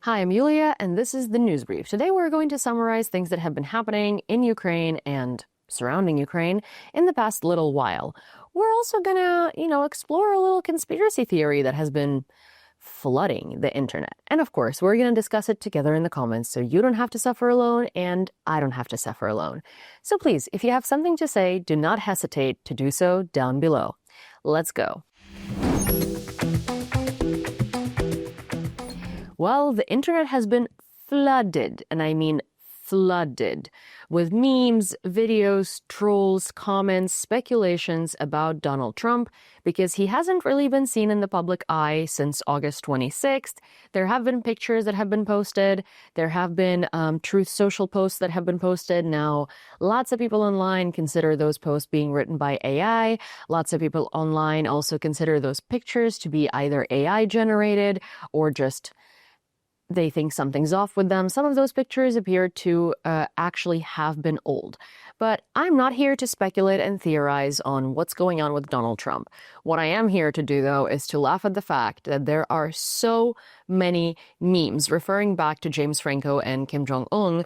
Hi, I'm Yulia, and this is the News Brief. Today we're going to summarize things that have been happening in Ukraine and surrounding Ukraine in the past little while. We're also gonna, explore a little conspiracy theory that has been flooding the internet. And of course, we're gonna discuss it together in the comments so you don't have to suffer alone and I don't have to suffer alone. So please, if you have something to say, do not hesitate to do so down below. Let's go. Well, the internet has been flooded, and I mean flooded, with memes, videos, trolls, comments, speculations about Donald Trump, because he hasn't really been seen in the public eye since August 26th. There have been pictures that have been posted. There have been Truth Social posts that have been posted. Now, lots of people online consider those posts being written by AI. Lots of people online also consider those pictures to be either AI generated or just they think something's off with them. Some of those pictures appear to actually have been old. But I'm not here to speculate and theorize on what's going on with Donald Trump. What I am here to do, though, is to laugh at the fact that there are so many memes referring back to James Franco and Kim Jong-un,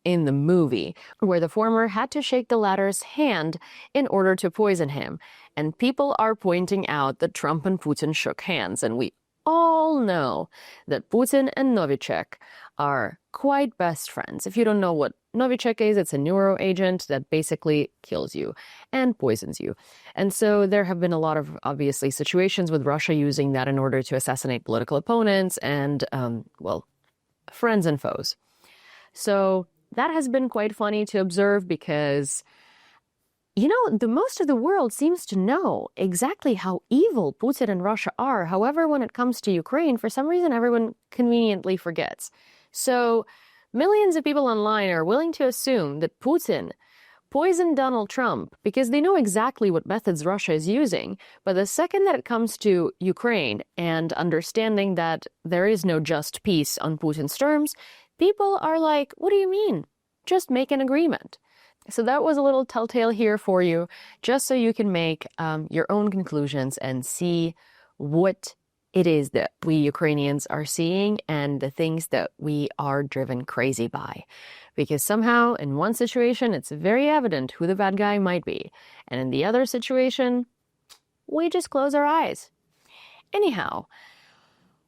in the movie, where the former had to shake the latter's hand in order to poison him. And people are pointing out that Trump and Putin shook hands, and we all know that Putin and Novichok are quite best friends. If you don't know what Novichok is, it's a neuro agent that basically kills you and poisons you. And so there have been a lot of, obviously, situations with Russia using that in order to assassinate political opponents and, friends and foes. So that has been quite funny to observe because the most of the world seems to know exactly how evil Putin and Russia are. However, when it comes to Ukraine, for some reason, everyone conveniently forgets. So millions of people online are willing to assume that Putin poisoned Donald Trump because they know exactly what methods Russia is using. But the second that it comes to Ukraine and understanding that there is no just peace on Putin's terms, people are like, what do you mean? Just make an agreement. So that was a little telltale here for you, just so you can make your own conclusions and see what it is that we Ukrainians are seeing and the things that we are driven crazy by. Because somehow, in one situation, it's very evident who the bad guy might be. And in the other situation, we just close our eyes. Anyhow,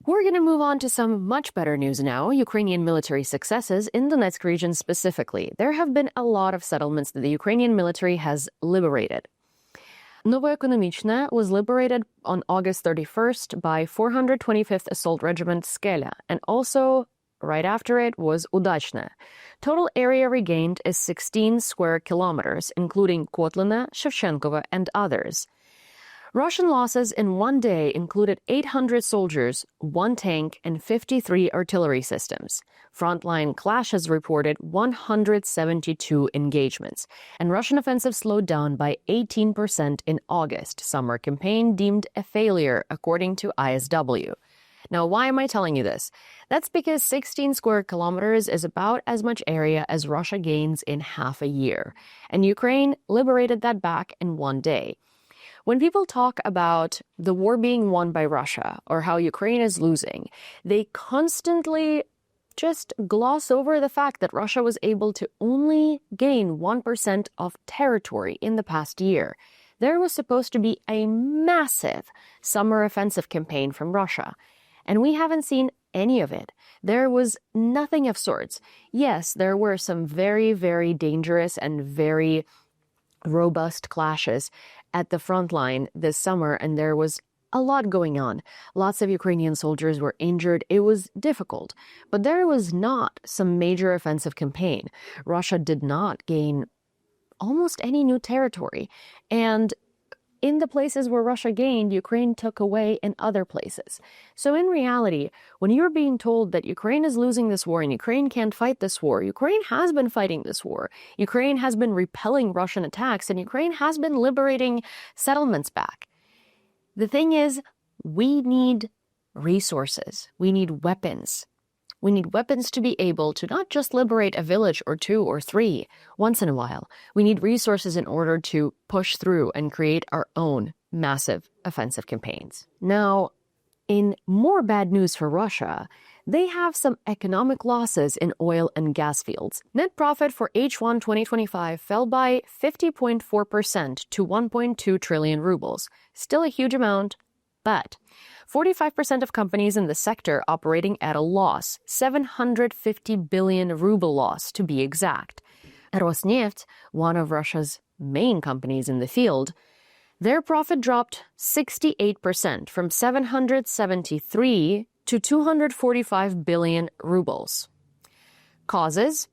we're going to move on to some much better news now, Ukrainian military successes in the Donetsk region specifically. There have been a lot of settlements that the Ukrainian military has liberated. Novoekonomichne was liberated on August 31st by 425th Assault Regiment Skela, and also right after it was Udachne. Total area regained is 16 square kilometers, including Kotline, Shevchenkova, and others. Russian losses in one day included 800 soldiers, 1 tank, and 53 artillery systems. Frontline clashes reported 172 engagements, and Russian offensive slowed down by 18% in August, summer campaign deemed a failure, according to ISW. Now, why am I telling you this? That's because 16 square kilometers is about as much area as Russia gains in half a year, and Ukraine liberated that back in one day. When people talk about the war being won by Russia or how Ukraine is losing, they constantly just gloss over the fact that Russia was able to only gain 1% of territory in the past year. There was supposed to be a massive summer offensive campaign from Russia, and we haven't seen any of it. There was nothing of sorts. Yes, there were some very, very dangerous and very robust clashes at the front line this summer, and there was a lot going on. Lots of Ukrainian soldiers were injured. It was difficult, but there was not some major offensive campaign. Russia did not gain almost any new territory, and in the places where Russia gained, Ukraine took away in other places. So in reality, when you're being told that Ukraine is losing this war and Ukraine can't fight this war, Ukraine has been fighting this war. Ukraine has been repelling Russian attacks, and Ukraine has been liberating settlements back. The thing is, we need resources. We need weapons. We need weapons to be able to not just liberate a village or 2 or 3 once in a while. We need resources in order to push through and create our own massive offensive campaigns. Now, in more bad news for Russia, they have some economic losses in oil and gas fields. Net profit for H1 2025 fell by 50.4% to 1.2 trillion rubles. Still a huge amount, but 45% of companies in the sector operating at a loss, 750 billion ruble loss to be exact. Rosneft, one of Russia's main companies in the field, their profit dropped 68% from 773 to 245 billion rubles. Causes?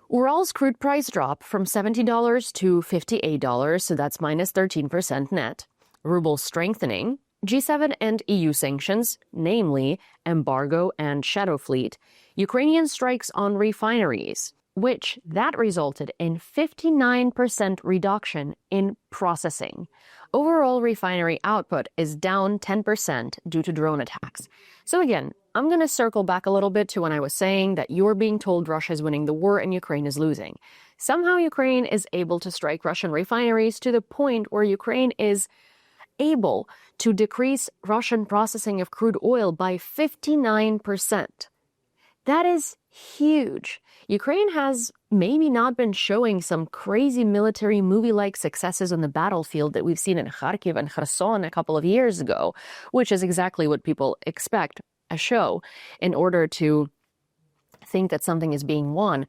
Ural's crude price drop from $70 to $58, so that's minus 13% net. Ruble strengthening. G7 and EU sanctions, namely embargo and shadow fleet. Ukrainian strikes on refineries, which that resulted in 59% reduction in processing. Overall refinery output is down 10% due to drone attacks. So again, I'm going to circle back a little bit to when I was saying that you're being told Russia is winning the war and Ukraine is losing. Somehow Ukraine is able to strike Russian refineries to the point where Ukraine is able to decrease Russian processing of crude oil by 59%. That is huge. Ukraine has maybe not been showing some crazy military movie-like successes on the battlefield that we've seen in Kharkiv and Kherson a couple of years ago, which is exactly what people expect a show in order to think that something is being won.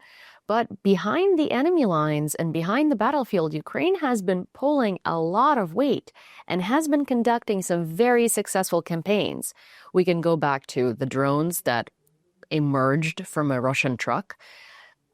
But behind the enemy lines and behind the battlefield, Ukraine has been pulling a lot of weight and has been conducting some very successful campaigns. We can go back to the drones that emerged from a Russian truck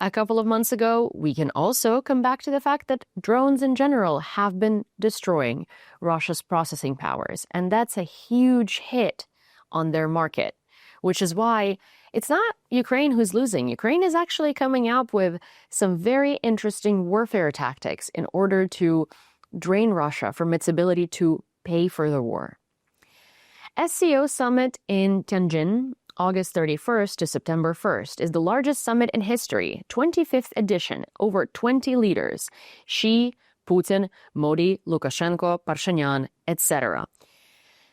a couple of months ago. We can also come back to the fact that drones in general have been destroying Russia's processing powers, and that's a huge hit on their market, which is why it's not Ukraine who's losing. Ukraine is actually coming up with some very interesting warfare tactics in order to drain Russia from its ability to pay for the war. SCO summit in Tianjin, August 31st to September 1st, is the largest summit in history, 25th edition, over 20 leaders, Xi, Putin, Modi, Lukashenko, Pashinyan, etc.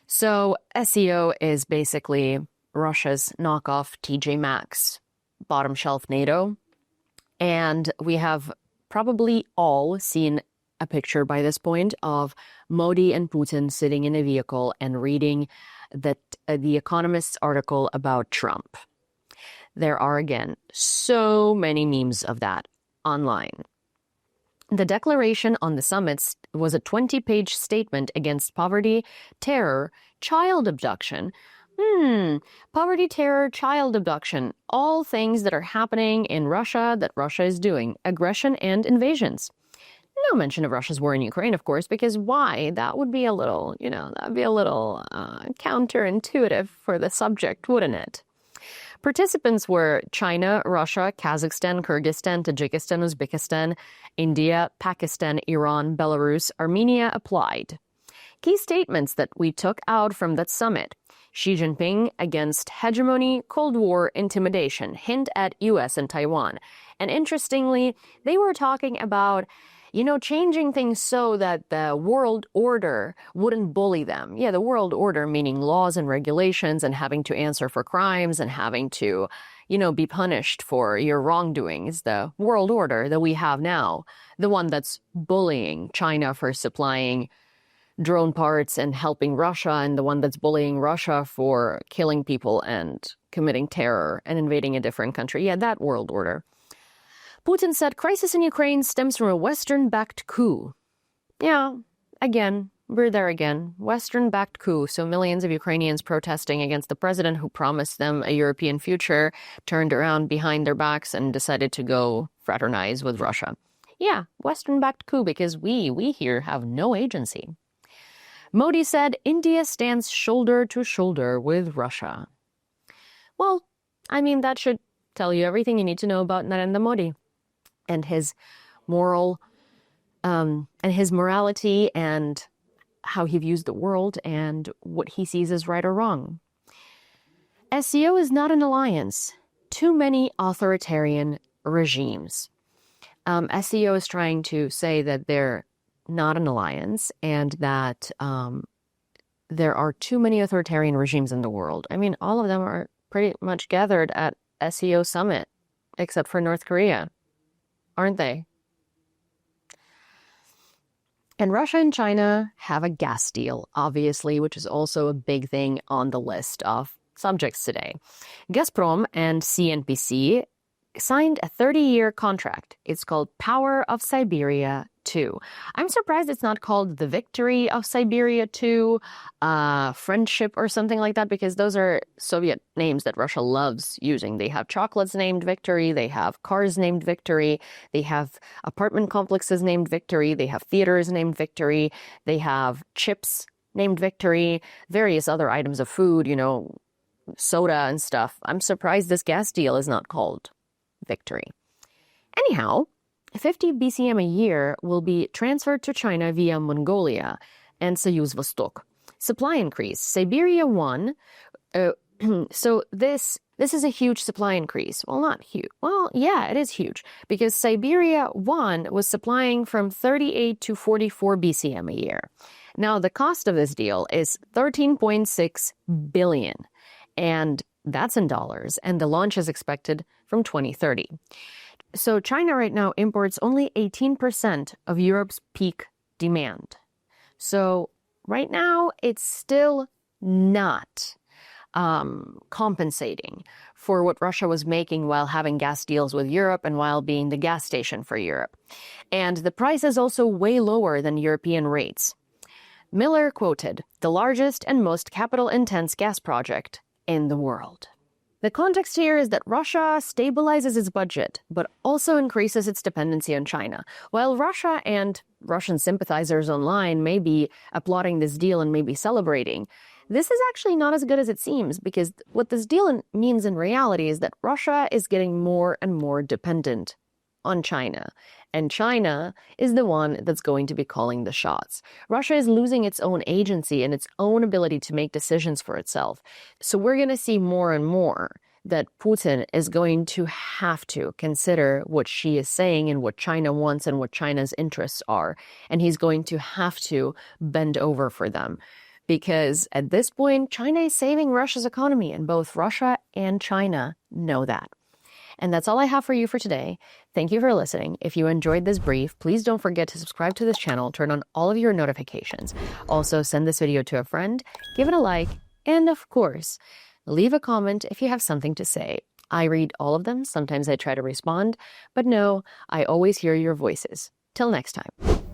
So SCO is basically Russia's knockoff TJ Maxx, bottom shelf NATO. And we have probably all seen a picture by this point of Modi and Putin sitting in a vehicle and reading the Economist's article about Trump. There are, again, so many memes of that online. The declaration on the summits was a 20-page statement against poverty, terror, child abduction. Poverty, terror, child abduction, all things that are happening in Russia that Russia is doing, aggression and invasions. No mention of Russia's war in Ukraine, of course, because why? That would be a little, counterintuitive for the subject, wouldn't it? Participants were China, Russia, Kazakhstan, Kyrgyzstan, Tajikistan, Uzbekistan, India, Pakistan, Iran, Belarus, Armenia applied. Key statements that we took out from that summit. Xi Jinping against hegemony, Cold War, intimidation, hint at US and Taiwan. And interestingly, they were talking about, changing things so that the world order wouldn't bully them. Yeah, the world order meaning laws and regulations and having to answer for crimes and having to, be punished for your wrongdoings. The world order that we have now, the one that's bullying China for supplying drone parts and helping Russia, and the one that's bullying Russia for killing people and committing terror and invading a different country. Yeah, that world order. Putin said crisis in Ukraine stems from a Western-backed coup. Yeah, again, we're there again. Western-backed coup. So millions of Ukrainians protesting against the president who promised them a European future turned around behind their backs and decided to go fraternize with Russia. Yeah, Western-backed coup because we here have no agency. Modi said India stands shoulder to shoulder with Russia. Well, that should tell you everything you need to know about Narendra Modi and his morality and how he views the world and what he sees as right or wrong. SCO is not an alliance. Too many authoritarian regimes. SCO is trying to say that they're not an alliance and that there are too many authoritarian regimes in the world. All of them are pretty much gathered at SCO summit, except for North Korea, aren't they? And Russia and China have a gas deal, obviously, which is also a big thing on the list of subjects today. Gazprom and CNPC signed a 30-year contract. It's called Power of Siberia 2. I'm surprised it's not called the Victory of Siberia 2, Friendship or something like that, because those are Soviet names that Russia loves using. They have chocolates named Victory, they have cars named Victory, they have apartment complexes named Victory, they have theaters named Victory, they have chips named Victory, various other items of food, soda and stuff. I'm surprised this gas deal is not called Victory. Anyhow, 50 BCM a year will be transferred to China via Mongolia and Soyuz Vostok. Supply increase. Siberia 1. So this is a huge supply increase. Well, not huge. Well, yeah, it is huge because Siberia 1 was supplying from 38 to 44 BCM a year. Now, the cost of this deal is $13.6 billion, and that's in dollars, and the launch is expected from 2030. So China right now imports only 18% of Europe's peak demand. So right now, it's still not compensating for what Russia was making while having gas deals with Europe and while being the gas station for Europe. And the price is also way lower than European rates. Miller quoted, "The largest and most capital-intense gas project in the world." The context here is that Russia stabilizes its budget, but also increases its dependency on China. While Russia and Russian sympathizers online may be applauding this deal and may be celebrating, this is actually not as good as it seems, because what this deal means in reality is that Russia is getting more and more dependent on China. And China is the one that's going to be calling the shots. Russia is losing its own agency and its own ability to make decisions for itself. So we're going to see more and more that Putin is going to have to consider what Xi is saying and what China wants and what China's interests are. And he's going to have to bend over for them. Because at this point, China is saving Russia's economy, and both Russia and China know that. And that's all I have for you for today. Thank you for listening. If you enjoyed this brief, please don't forget to subscribe to this channel, turn on all of your notifications. Also, send this video to a friend, give it a like, and of course, leave a comment if you have something to say. I read all of them. Sometimes I try to respond, but no, I always hear your voices. Till next time.